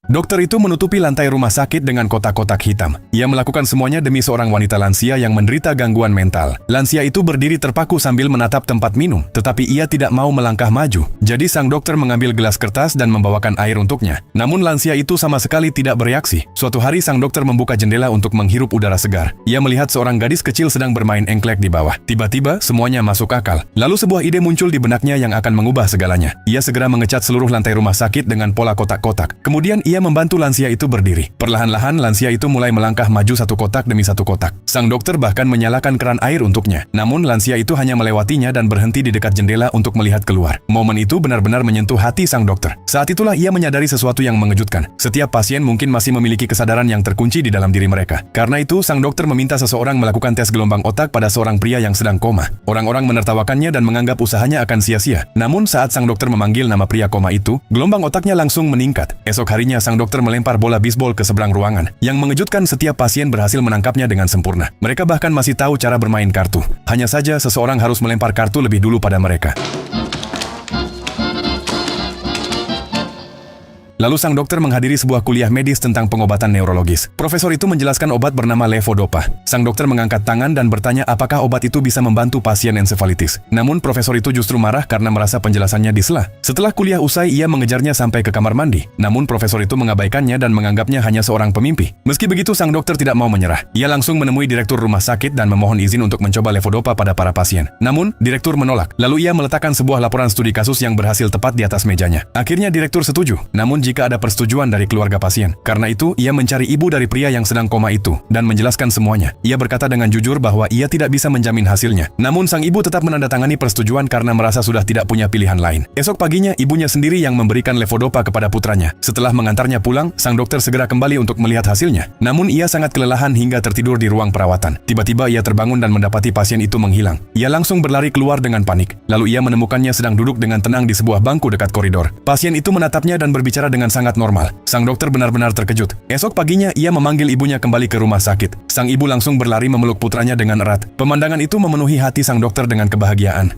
Dokter itu menutupi lantai rumah sakit dengan kotak-kotak hitam. Ia melakukan semuanya demi seorang wanita lansia yang menderita gangguan mental. Lansia itu berdiri terpaku sambil menatap tempat minum, tetapi ia tidak mau melangkah maju. Jadi sang dokter mengambil gelas kertas dan membawakan air untuknya. Namun lansia itu sama sekali tidak bereaksi. Suatu hari sang dokter membuka jendela untuk menghirup udara segar. Ia melihat seorang gadis kecil sedang bermain engklek di bawah. Tiba-tiba semuanya masuk akal. Lalu sebuah ide muncul di benaknya yang akan mengubah segalanya. Ia segera mengecat seluruh lantai rumah sakit dengan pola kotak-kotak. Kemudian ia membantu lansia itu berdiri. Perlahan-lahan lansia itu mulai melangkah maju satu kotak demi satu kotak. Sang dokter bahkan menyalakan keran air untuknya. Namun lansia itu hanya melewatinya dan berhenti di dekat jendela untuk melihat keluar. Momen itu benar-benar menyentuh hati sang dokter. Saat itulah ia menyadari sesuatu yang mengejutkan. Setiap pasien mungkin masih memiliki kesadaran yang terkunci di dalam diri mereka. Karena itu sang dokter meminta seseorang melakukan tes gelombang otak pada seorang pria yang sedang koma. Orang-orang menertawakannya dan menganggap usahanya akan sia-sia. Namun saat sang dokter memanggil nama pria koma itu, gelombang otaknya langsung meningkat. Esok harinya sang dokter melempar bola bisbol ke seberang ruangan. Yang mengejutkan, setiap pasien berhasil menangkapnya dengan sempurna. Mereka bahkan masih tahu cara bermain kartu. Hanya saja seseorang harus melempar kartu lebih dulu pada mereka. Lalu sang dokter menghadiri sebuah kuliah medis tentang pengobatan neurologis. Profesor itu menjelaskan obat bernama levodopa. Sang dokter mengangkat tangan dan bertanya apakah obat itu bisa membantu pasien ensefalitis. Namun profesor itu justru marah karena merasa penjelasannya disela. Setelah kuliah usai, ia mengejarnya sampai ke kamar mandi. Namun profesor itu mengabaikannya dan menganggapnya hanya seorang pemimpi. Meski begitu, sang dokter tidak mau menyerah. Ia langsung menemui direktur rumah sakit dan memohon izin untuk mencoba levodopa pada para pasien. Namun, direktur menolak. Lalu ia meletakkan sebuah laporan studi kasus yang berhasil tepat di atas mejanya. Akhirnya direktur setuju. Namun jika ada persetujuan dari keluarga pasien. Karena itu, ia mencari ibu dari pria yang sedang koma itu dan menjelaskan semuanya. Ia berkata dengan jujur bahwa ia tidak bisa menjamin hasilnya. Namun sang ibu tetap menandatangani persetujuan karena merasa sudah tidak punya pilihan lain. Esok paginya, ibunya sendiri yang memberikan levodopa kepada putranya. Setelah mengantarnya pulang, sang dokter segera kembali untuk melihat hasilnya. Namun ia sangat kelelahan hingga tertidur di ruang perawatan. Tiba-tiba ia terbangun dan mendapati pasien itu menghilang. Ia langsung berlari keluar dengan panik. Lalu ia menemukannya sedang duduk dengan tenang di sebuah bangku dekat koridor. Pasien itu menatapnya dan berbicara dengan sangat normal. Sang dokter benar-benar terkejut. Esok paginya ia memanggil ibunya kembali ke rumah sakit. Sang ibu langsung berlari memeluk putranya dengan erat. Pemandangan itu memenuhi hati sang dokter dengan kebahagiaan.